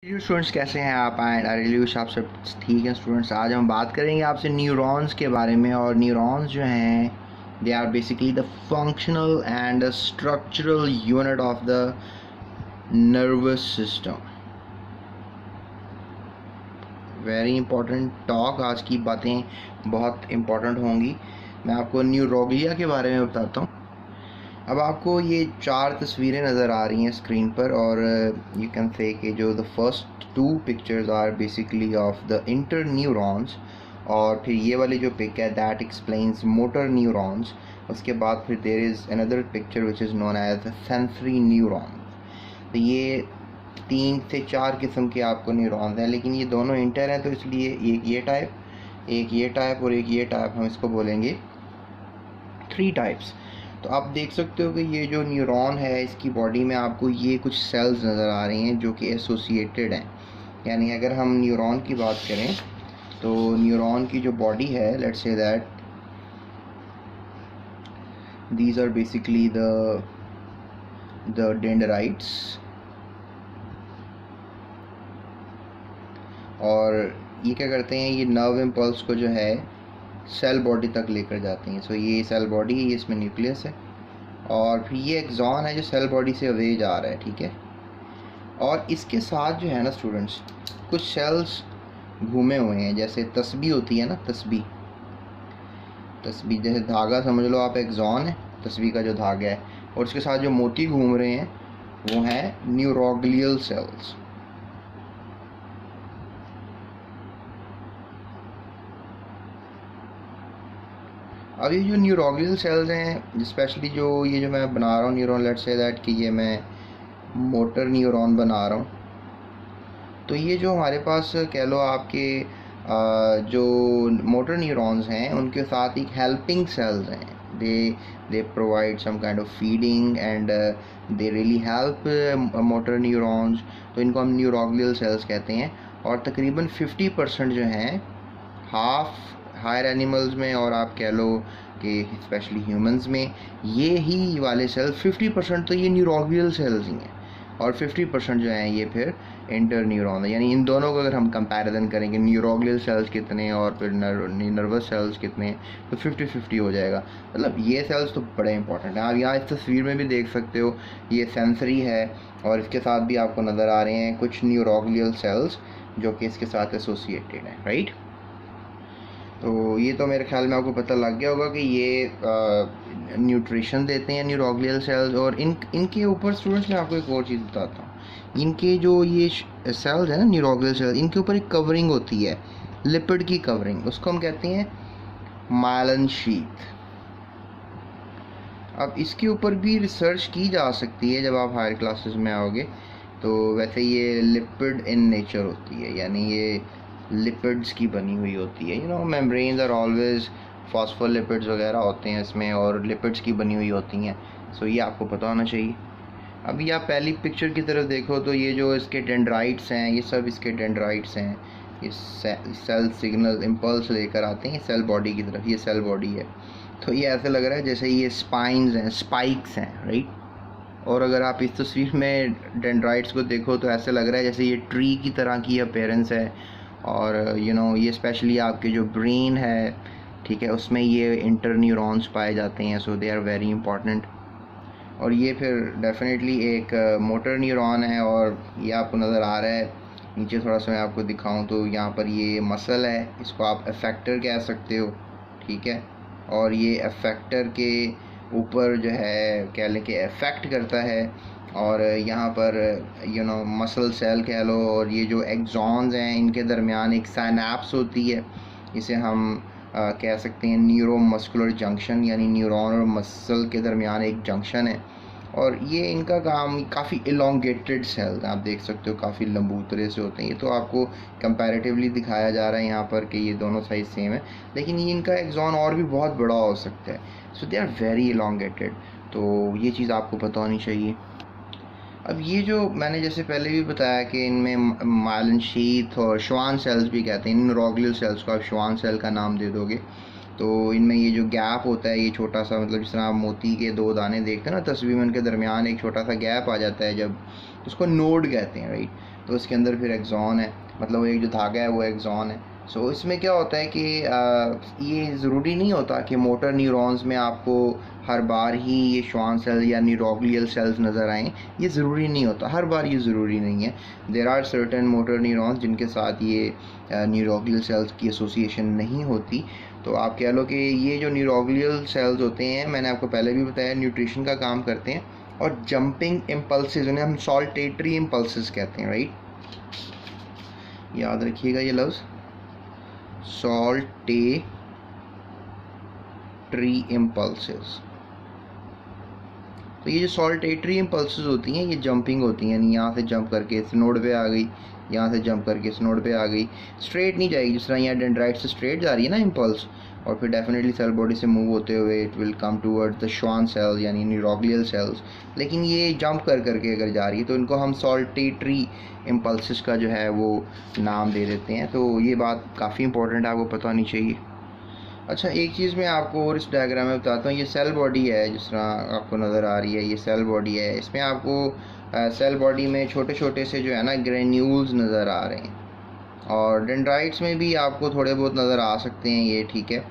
Hello students, कैसे हैं आप? एंड आई रियली विश आप सब ठीक हैं। स्टूडेंट्स, आज हम बात करेंगे आपसे न्यूरॉन्स के बारे में। और न्यूरॉन्स जो हैं, they are basically the functional and structural unit of the nervous system. Very important talk, आज की बातें बहुत इंपॉर्टेंट होंगी। मैं आपको न्यूरोग्लिया के बारे में बताता हूँ। अब आपको ये 4 तस्वीरें नज़र आ रही हैं स्क्रीन पर, और यू कैन से कि जो the first 2 pictures are basically of the interneurons, और फिर ये वाली जो पिक है दैट एक्सप्लेन्स मोटर न्यूरॉन्स। उसके बाद फिर there is another picture which is known as sensory neuron. तो ये 3 से 4 किस्म के आपको न्यूरॉन्स हैं, लेकिन ये दोनों इंटर हैं, तो इसलिए एक ये टाइप, एक ये टाइप और एक ये टाइप, हम इसको बोलेंगे 3 टाइप्स। तो आप देख सकते हो कि ये जो न्यूरॉन है, इसकी बॉडी में आपको ये कुछ सेल्स नज़र आ रही हैं जो कि एसोसिएटेड हैं। यानी अगर हम न्यूरॉन की बात करें तो न्यूरॉन की जो बॉडी है, let's say that these are basically the dendrites, और ये क्या करते हैं, ये नर्व इम्पल्स को जो है सेल बॉडी तक लेकर जाते हैं। सो ये सेल बॉडी है, ये इसमें न्यूक्लियस है, और फिर ये एक्सॉन है जो सेल बॉडी से अवे जा रहा है, ठीक है। और इसके साथ जो है ना स्टूडेंट्स, कुछ सेल्स घूमे हुए हैं, जैसे तस्बी होती है ना, तस्बी जैसे धागा समझ लो आप, एक्सॉन है तस्बी का जो धागा है, और उसके साथ जो मोती घूम रहे हैं वो हैं न्यूरोग्लियल सेल्स। अब ये जो न्यूरोग्लियल सेल्स हैं, स्पेशली जो ये जो मैं बना रहा हूँ न्यूरॉन, लेट्स से दैट कि ये मैं मोटर न्यूरॉन बना रहा हूँ, तो ये जो हमारे पास कह लो आपके जो मोटर न्यूरॉन्स हैं, उनके साथ एक हेल्पिंग सेल्स हैं। They provide some kind of feeding and they really help motor neurons. तो इनको हम न्यूरोग्लियल सेल्स कहते हैं। और तकरीबन 50% जो हैं, हाफ हायर एनिमल्स में और आप कह लो कि स्पेशली ह्यूमंस में, ये ही वाले सेल्स 50% तो ये न्यूरोग्लियल सेल्स ही हैं, और 50% जो हैं ये फिर इंटर न्यूरॉन है। यानी इन दोनों को अगर हम कंपैरिजन करेंगे, न्यूरोग्लियल सेल्स कितने और फिर नर्वस सेल्स कितने, तो 50-50 हो जाएगा। मतलब ये सेल्स तो बड़े इंपॉर्टेंट हैं। आप यहाँ इस तस्वीर में भी देख सकते हो, ये सेंसरी है, और इसके साथ भी आपको नज़र आ रहे हैं कुछ न्यूरोग्लियल सेल्स जो कि इसके साथ एसोसिएटेड हैं, राइट। तो ये तो मेरे ख्याल में आपको पता लग गया होगा कि ये न्यूट्रिशन देते हैं न्यूरोग्लियल सेल्स। और इनके ऊपर स्टूडेंट्स, मैं आपको एक और चीज़ बताता हूँ। इनके जो ये सेल्स हैं ना, न्यूरोग्लियल सेल्स, इनके ऊपर एक कवरिंग होती है, लिपिड की कवरिंग, उसको हम कहते हैं मायलिन शीथ। अब इसके ऊपर भी रिसर्च की जा सकती है जब आप हायर क्लासेस में आओगे। तो वैसे ये लिपिड इन नेचर होती है, यानी ये लिपिड्स की बनी हुई होती है। मेम्ब्रेन्स आर ऑलवेज फॉस्फोलिपिड्स वगैरह होते हैं इसमें, और लिपिड्स की बनी हुई होती हैं। सो ये आपको पता होना चाहिए। अभी आप पहली पिक्चर की तरफ देखो तो ये जो इसके डेंड्राइट्स हैं, ये सब इसके डेंड्राइट्स हैं। ये सेल सिग्नल इम्पल्स लेकर आते हैं सेल बॉडी की तरफ, ये सेल बॉडी है। तो ये ऐसे लग रहा है जैसे ये स्पाइन्स हैं, स्पाइक्स हैं, राइट। और अगर आप इस तस्वीर में डेंड्राइट्स को देखो तो ऐसे लग रहा है जैसे ये ट्री की तरह की अपीयरेंस है। और ये स्पेशली आपके जो ब्रेन है, ठीक है, उसमें ये इंटर न्यूरॉन्स पाए जाते हैं। सो दे आर वेरी इंपॉर्टेंट। और ये फिर डेफिनेटली एक मोटर न्यूरॉन है, और ये आपको नज़र आ रहा है नीचे। थोड़ा सा मैं आपको दिखाऊं तो यहाँ पर ये मसल है, इसको आप अफेक्टर कह सकते हो, ठीक है। और ये अफेक्टर के ऊपर जो है कह लें कि अफेक्ट करता है। और यहाँ पर मसल सेल कह लो, और ये जो एक्सॉन्स हैं, इनके दरमियान एक साइनैप्स होती है, इसे हम कह सकते हैं न्यूरोमस्कुलर जंक्शन, यानी न्यूरॉन और मसल के दरमियान एक जंक्शन है। और ये इनका काम, काफ़ी इलोंगेटेड सेल्स आप देख सकते हो, काफ़ी लंबूतरे से होते हैं। ये तो आपको कंपैरेटिवली दिखाया जा रहा है यहाँ पर कि ये दोनों साइज सेम है, लेकिन ये इनका एक्सॉन और भी बहुत बड़ा हो सकता है। सो दे आर वेरी इलोंगेटेड। तो ये चीज़ आपको पता होनी चाहिए। अब ये जो मैंने जैसे पहले भी बताया कि इनमें मायलिन शीथ और श्वान सेल्स भी कहते हैं, न्यूरोग्लियल सेल्स को आप श्वान सेल का नाम दे दोगे तो इनमें ये जो गैप होता है, ये छोटा सा, मतलब जिस तरह आप मोती के 2 दाने देखते हैं ना तस्वीर में, उनके दरमियान एक छोटा सा गैप आ जाता है, जब उसको नोड कहते हैं, राइट। तो इसके अंदर फिर एक्सॉन है, मतलब एक जो धागा है वो एक्सॉन है। सो इसमें क्या होता है कि ये ज़रूरी नहीं होता कि मोटर न्यूरॉन्स में आपको हर बार ही ये श्वान सेल या न्यूरोग्लियल सेल्स नज़र आएँ, ये ज़रूरी नहीं होता, हर बार ये ज़रूरी नहीं है। There are certain motor neurons जिनके साथ ये न्यूरोग्लियल सेल्स की एसोसिएशन नहीं होती। तो आप कह लो कि ये जो न्यूरोग्लियल सेल्स होते हैं, मैंने आपको पहले भी बताया, न्यूट्रिशन का काम करते हैं, और जंपिंग इम्पल्सेस, उन्हें हम सॉल्टेटरी इम्पल्सेस कहते हैं, राइट। याद रखिएगा ये लफ्ज़, सॉल्टेटरी इम्पल्सेस। तो ये जो सॉल्टेटरी इम्पल्सेस होती हैं ये जंपिंग होती हैं, यानी यहाँ से जंप करके इस नोड पे आ गई, यहाँ से जंप करके इस नोड पे आ गई, स्ट्रेट नहीं जाएगी। जिस तरह यहाँ डेंड्राइट से स्ट्रेट जा रही है ना इम्पल्स, और फिर डेफिनेटली सेल बॉडी से मूव होते हुए it will come towards the Schwann cell यानी न्यूरोग्लियल सेल्स। लेकिन ये जंप कर करके अगर जा रही है तो इनको हम सॉल्टेटरी इम्पल्सेस का जो है वो नाम दे देते हैं। तो ये बात काफ़ी इंपॉर्टेंट है, आपको पता होनी चाहिए। अच्छा, एक चीज़ मैं आपको और इस डायग्राम में बताता हूँ। ये सेल बॉडी है, जिस तरह आपको नज़र आ रही है, ये सेल बॉडी है। इसमें आपको सेल बॉडी में छोटे छोटे से जो है ना ग्रेन्यूल्स नज़र आ रहे हैं, और डेंड्राइट्स में भी आपको थोड़े बहुत नज़र आ सकते हैं, ये ठीक है।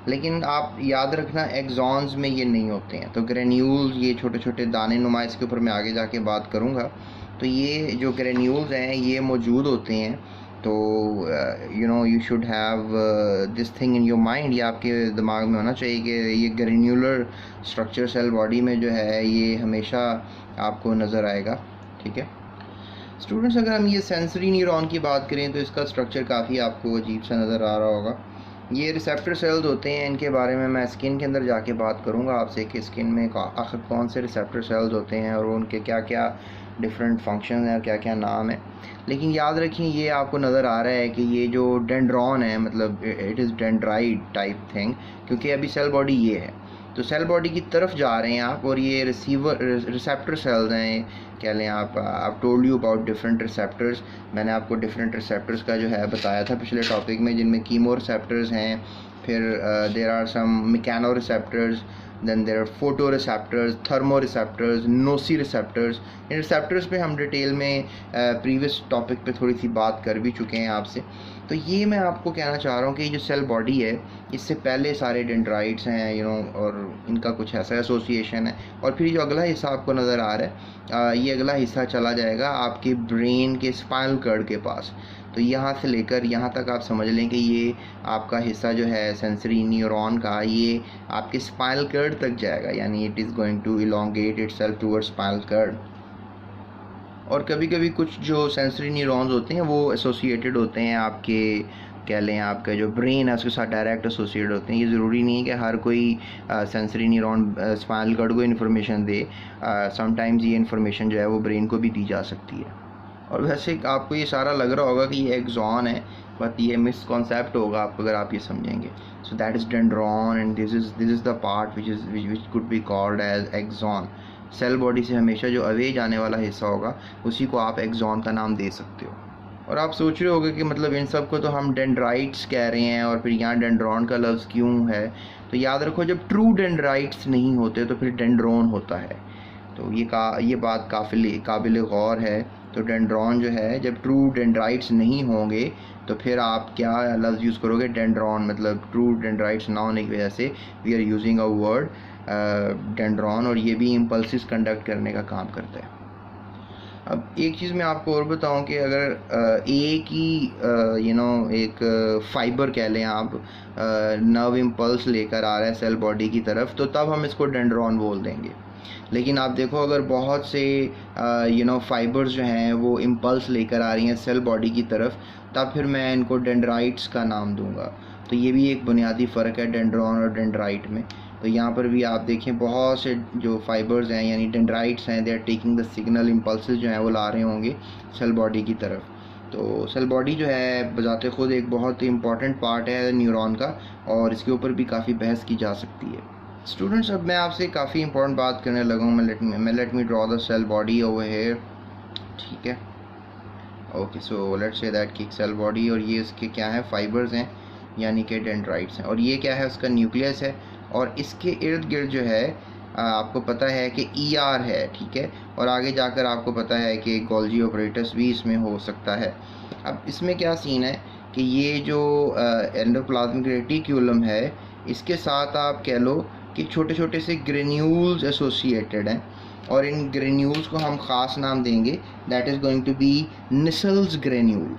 लेकिन आप याद रखना एक्सॉन्स में ये नहीं होते हैं। तो ग्रेन्यूल्स, ये छोटे छोटे दाने नुमा, इसके ऊपर मैं आगे जाके बात करूँगा। तो ये जो ग्रेन्यूल्स हैं ये मौजूद होते हैं। तो you should have this thing in your mind, ये आपके दिमाग में होना चाहिए कि ये ग्रेन्यूलर स्ट्रक्चर सेल बॉडी में जो है ये हमेशा आपको नज़र आएगा, ठीक है। स्टूडेंट्स, अगर हम ये सेंसरी न्यूरॉन की बात करें तो इसका स्ट्रक्चर काफ़ी आपको अजीब सा नज़र आ रहा होगा। ये रिसेप्टर सेल्स होते हैं, इनके बारे में मैं स्किन के अंदर जाके बात करूँगा आपसे कि स्किन में आखिर कौन से रिसेप्टर सेल्स होते हैं और उनके क्या क्या डिफरेंट फंक्शन हैं और क्या क्या नाम है। लेकिन याद रखिए, ये आपको नज़र आ रहा है कि ये जो डेंड्रॉन है, मतलब it is dendrite type thing, क्योंकि अभी सेल बॉडी ये है। तो सेल बॉडी की तरफ जा रहे हैं आप, और ये रिसेप्टर सेल्स हैं, कह लें आप। Told you about different receptors. मैंने आपको डिफरेंट रिसेप्टर्स का जो है बताया था पिछले टॉपिक में, जिनमें कीमो रिसेप्टर्स हैं, फिर there are some mechanoreceptors, then there are photoreceptors, thermoreceptors, nociceptors। इन रिसेप्टर्स पे हम डिटेल में प्रीवियस टॉपिक पे थोड़ी सी बात कर भी चुके हैं आपसे। तो ये मैं आपको कहना चाह रहा हूँ कि जो सेल बॉडी है, इससे पहले सारे डेंड्राइट्स हैं, और इनका कुछ ऐसा एसोसिएशन है। और फिर जो अगला हिस्सा आपको नज़र आ रहा है, ये अगला हिस्सा चला जाएगा आपके ब्रेन के स्पाइनल कॉर्ड के पास। तो यहाँ से लेकर यहाँ तक आप समझ लें कि ये आपका हिस्सा जो है सेंसरी न्यूरॉन का, ये आपके स्पाइनल कॉर्ड तक जाएगा, यानी it is going to elongate itself towards spinal cord. और कभी कभी कुछ जो सेंसरी न्यूरॉन्स होते हैं वो एसोसिएटेड होते हैं आपके, कह लें आपका जो ब्रेन है उसके साथ डायरेक्ट एसोसिएट होते हैं। ये ज़रूरी नहीं है कि हर कोई सेंसरी न्यूरॉन स्पाइनल कॉर्ड को इन्फॉर्मेशन दे। समटाइम्स ये इन्फॉर्मेशन जो है वो ब्रेन को भी दी जा सकती है। और वैसे आपको ये सारा लग रहा होगा कि ये एक्सॉन है, बट ये मिसकॉन्सेप्ट होगा आपको अगर आप ये समझेंगे। So that is dendron and this is the part which could be called as axon. Cell body से हमेशा जो अवे जाने वाला हिस्सा होगा उसी को आप एक्सॉन का नाम दे सकते हो। और आप सोच रहे होगे कि मतलब इन सब को तो हम डेंड्राइट्स कह रहे हैं और फिर यहाँ डेंड्रॉन का लफ्ज़ क्यों है। तो याद रखो, जब ट्रू डेंड्राइट्स नहीं होते तो फिर डेंड्रॉन होता है। तो ये बात काबिल गौर है। तो डेंड्रॉन जो है, जब ट्रू डेंड्राइट्स नहीं होंगे तो फिर आप क्या लफ्ज़ यूज़ करोगे, डेंड्रॉन। मतलब ट्रू डेंड्राइट्स ना होने की वजह से we are using a word dendron, और ये भी इम्पल्सिस कंडक्ट करने का काम करता है। अब एक चीज़ मैं आपको और बताऊं कि अगर एक ही एक फाइबर कह लें आप, नर्व इम्पल्स लेकर आ रहा है सेल बॉडी की तरफ, तो तब हम इसको डेंड्रॉन बोल देंगे। लेकिन आप देखो, अगर बहुत से फाइबर्स जो हैं वो इम्पल्स लेकर आ रही हैं सेल बॉडी की तरफ, तब फिर मैं इनको डेंड्राइट्स का नाम दूंगा। तो ये भी एक बुनियादी फ़र्क है डेंड्रॉन और डेंड्राइट में। तो यहाँ पर भी आप देखें, बहुत से जो फाइबर्स हैं यानी डेंड्राइट्स हैं, they are taking the signal, impulses जो हैं वो ला रहे होंगे सेल बॉडी की तरफ। तो सेल बॉडी जो है बजाते खुद एक बहुत ही इंपॉर्टेंट पार्ट है न्यूरॉन का, और इसके ऊपर भी काफ़ी बहस की जा सकती है। स्टूडेंट्स, अब मैं आपसे काफ़ी इंपॉर्टेंट बात करने लगा हूँ। Let me draw the cell body over here, ठीक है। Okay, so let's say that कि सेल बॉडी, और ये इसके क्या है, फाइबर्स हैं यानी कि डेंड्राइट्स हैं, और ये क्या है, उसका न्यूक्लियस है। और इसके इर्द गिर्द जो है आपको पता है कि ER है, ठीक है, और आगे जाकर आपको पता है कि गोल्जी ऑपरेटर्स भी इसमें हो सकता है। अब इसमें क्या सीन है कि ये जो एंडोप्लाज्मिक रेटिक्यूलम है, इसके साथ आप कह लो कि छोटे छोटे से ग्रेन्यूल्स एसोसिएटेड हैं, और इन ग्रेन्यूल्स को हम ख़ास नाम देंगे, that is going to be Nissl's granule.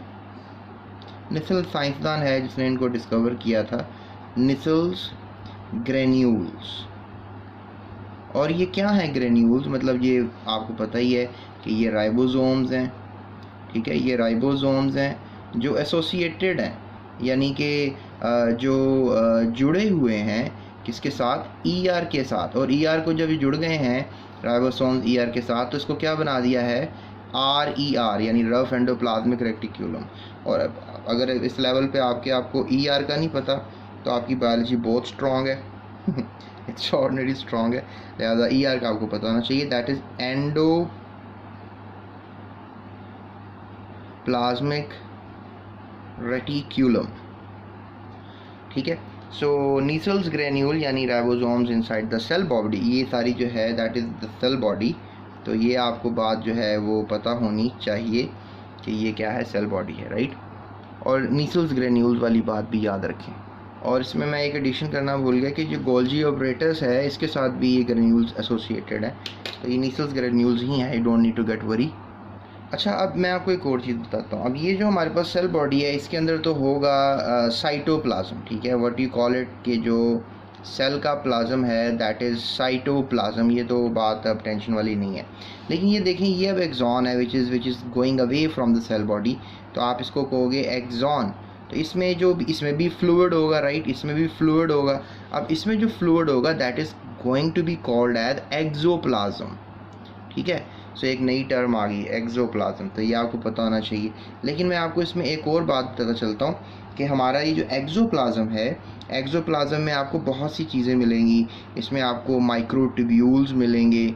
Nissl साइंसदान है जिसने इनको डिस्कवर किया था, निसल्स ग्रेन्यूल्स। और ये क्या है ग्रेन्यूल्स? मतलब ये आपको पता ही है कि ये राइबोसोम्स हैं, ठीक है, ये राइबोसोम्स हैं जो एसोसिएटेड हैं, यानी कि जो जुड़े हुए हैं किसके साथ? ER के साथ। और ER को जब जुड़ गए हैं राइबोसोम्स ER के साथ, तो इसको क्या बना दिया है? RER, यानी रफ एंडोप्लाज्मिक रेटिक्यूलम। और अगर इस लेवल पे आपको ER का नहीं पता तो आपकी बायोलॉजी बहुत स्ट्रॉन्ग है इट्स ऑर्डिनरी स्ट्रॉन्ग है, लिहाजा ER का आपको पता होना चाहिए, दैट इज एंडोप्लाज्मिक रेटिक्यूलम, ठीक है। सो नीसल्स ग्रेन्यूल यानी ribosomes inside the cell body, ये सारी जो है that is the cell body. तो ये आपको बात जो है वो पता होनी चाहिए कि ये क्या है, सेल बॉडी है, राइट। और नीसल्स ग्रेन्यूल्स वाली बात भी याद रखें। और इसमें मैं एक एडिशन करना भूल गया कि जो गोल्जी ऑपरेटर्स है इसके साथ भी ये ग्रेन्यूल्स एसोसिएटेड है, तो ये नीसल्स ग्रेन्यूल्स ही हैं, you don't need to get worry. अच्छा, अब मैं आपको एक और चीज़ बताता हूँ। अब ये जो हमारे पास सेल बॉडी है इसके अंदर तो होगा साइटोप्लाज्म, ठीक है, व्हाट यू कॉल इट, कि जो सेल का प्लाज्म है दैट इज़ साइटोप्लाज्म। ये तो बात अब टेंशन वाली नहीं है। लेकिन ये देखें, ये अब एक्सॉन है which is going away from the cell body, तो आप इसको कहोगे एक्सॉन। तो इसमें भी फ्लूइड होगा, राइट, इसमें भी फ्लूइड होगा। अब इसमें जो फ्लूइड होगा that is going to be called as axoplasm, ठीक है। सो एक नई टर्म आ गई एक्सोप्लाज्म, तो ये आपको पता होना चाहिए। लेकिन मैं आपको इसमें एक और बात बताता चलता हूँ कि हमारा ये जो एक्सोप्लाज्म है, एक्सोप्लाज्म में आपको बहुत सी चीज़ें मिलेंगी। इसमें आपको माइक्रोट्यूब्यूल्स मिलेंगे,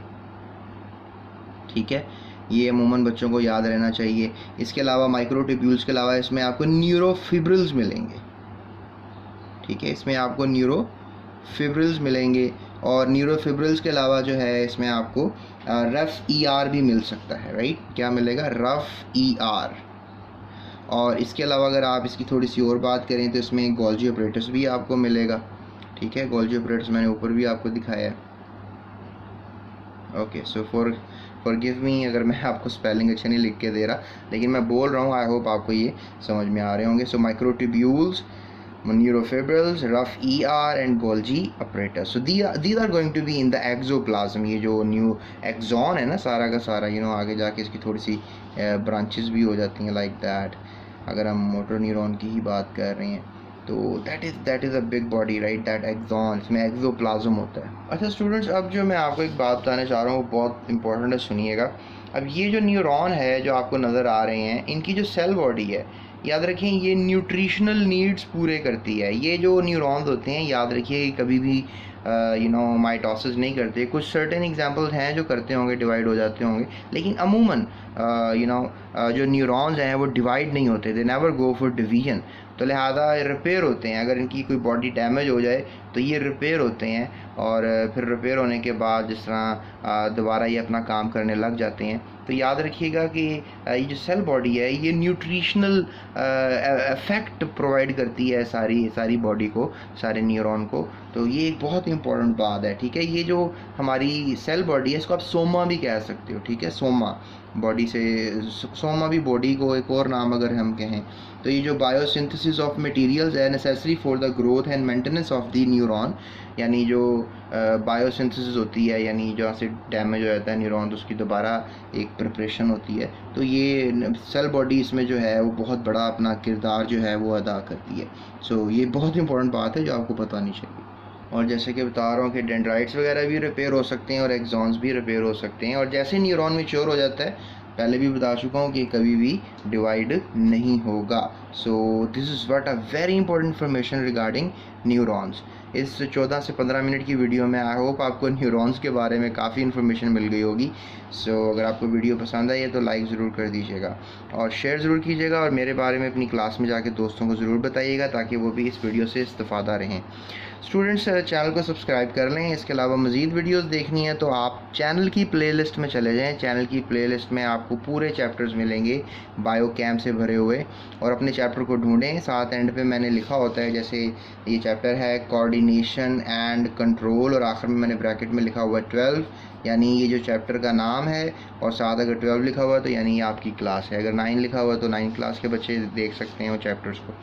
ठीक है, ये अमूमन बच्चों को याद रहना चाहिए। इसके अलावा माइक्रोट्यूब्यूल्स के अलावा इसमें आपको न्यूरोफिब्रिल्स मिलेंगे, ठीक है, इसमें आपको न्यूरोफिब्रिल्स मिलेंगे। और न्यूरोफिब्रिल्स के अलावा जो है इसमें आपको रफ ER भी मिल सकता है, राइट। क्या मिलेगा? Rough ER। और इसके अलावा अगर आप इसकी थोड़ी सी और बात करें तो इसमें गोल्जी ऑपरेटर्स भी आपको मिलेगा, ठीक है। गोल्जी ऑपरेटर्स मैंने ऊपर भी आपको दिखाया है। ओके, सो फॉरगिव मी अगर मैं आपको स्पेलिंग अच्छा नहीं लिख के दे रहा, लेकिन मैं बोल रहा हूँ, आई होप आपको ये समझ में आ रहे होंगे। सो microtubules, neurofibrils, rough ER and Golgi apparatus. So these are going to be in the exoplasm. ये जो न्यू एक्सॉन है ना सारा का सारा, आगे जाके इसकी थोड़ी सी ब्रांचेस भी हो जाती हैं लाइक दैट। अगर हम मोटर न्यूरॉन की ही बात कर रहे हैं तो that is a big body, right, that axon, इसमें एक्सोप्लाज्म होता है। अच्छा स्टूडेंट्स, अब जो मैं आपको एक बात बताना चाह रहा हूँ वो बहुत इंपॉर्टेंट है, सुनिएगा। अब ये जो न्यूरॉन है जो आपको नज़र आ रहे हैं, इनकी जो सेल बॉडी है, याद रखें ये न्यूट्रिशनल नीड्स पूरे करती है। ये जो न्यूरॉन्स होते हैं, याद रखिए कभी भी माइटोसिस नहीं करते। कुछ सर्टेन एग्जांपल्स हैं जो करते होंगे, डिवाइड हो जाते होंगे, लेकिन अमूमन जो न्यूरॉन्स हैं वो डिवाइड नहीं होते, they never go for division. तो लिहाजा रिपेयर होते हैं। अगर इनकी कोई बॉडी डैमेज हो जाए तो ये रिपेयर होते हैं, और फिर रिपेयर होने के बाद जिस तरह दोबारा ये अपना काम करने लग जाते हैं। तो याद रखिएगा कि ये जो सेल बॉडी है ये न्यूट्रिशनल इफेक्ट प्रोवाइड करती है सारी बॉडी को, सारे न्यूरॉन को। तो ये एक बहुत इंपॉर्टेंट बात है, ठीक है। ये जो हमारी सेल बॉडी है इसको आप सोमा भी कह सकते हो, ठीक है, सोमा बॉडी से, सोमा भी बॉडी को एक और नाम अगर हम कहें। तो ये जो बायोसिंथेसिस ऑफ मटेरियल्स है necessary for the growth and maintenance of the neuron, यानी जो बायोसिंथेसिस होती है, यानी जहाँ से डैमेज हो जाता है न्यूरॉन तो उसकी दोबारा एक प्रिपरेशन होती है। तो ये सेल बॉडी इसमें जो है वो बहुत बड़ा अपना किरदार जो है वो अदा करती है। सो ये बहुत इंपॉर्टेंट बात है जो आपको पता नहीं चाहिए। और जैसे कि बता रहा हूँ कि डेंड्राइट्स वगैरह भी रिपेयर हो सकते हैं और एक्सॉन्स भी रिपेयर हो सकते हैं। और जैसे न्यूरॉन मैच्योर हो जाता है, पहले भी बता चुका हूँ कि कभी भी डिवाइड नहीं होगा। So this is what a very important information regarding neurons. इस 14 से 15 मिनट की वीडियो में आई होप आपको न्यूरॉन्स के बारे में काफ़ी इन्फॉर्मेशन मिल गई होगी। सो अगर आपको वीडियो पसंद आई है तो लाइक ज़रूर कर दीजिएगा और शेयर ज़रूर कीजिएगा, और मेरे बारे में अपनी क्लास में जाके दोस्तों को ज़रूर बताइएगा ताकि वो भी इस वीडियो से इस्तेफ़ादा रहें। स्टूडेंट्स चैनल को सब्सक्राइब कर लें। इसके अलावा मज़ीद वीडियोस देखनी है तो आप चैनल की प्लेलिस्ट में चले जाएं। चैनल की प्लेलिस्ट में आपको पूरे चैप्टर्स मिलेंगे बायो कैम से भरे हुए, और अपने चैप्टर को ढूंढें। साथ एंड पे मैंने लिखा होता है, जैसे ये चैप्टर है कोऑर्डिनेशन एंड कंट्रोल, और आखिर में मैंने ब्रैकेट में लिखा हुआ है 12, यानी ये जो चैप्टर का नाम है, और साथ अगर 12 लिखा हुआ है तो यानी ये आपकी क्लास है। अगर 9 लिखा हुआ है तो 9 क्लास के बच्चे देख सकते हैं वो चैप्टर्स को।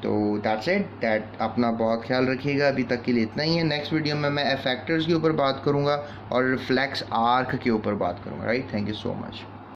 तो दैट्स इट, अपना बहुत ख्याल रखिएगा। अभी तक के लिए इतना ही है। नेक्स्ट वीडियो में मैं इफेक्टर्स के ऊपर बात करूंगा और रिफ्लेक्स आर्क के ऊपर बात करूंगा। Right, thank you so much.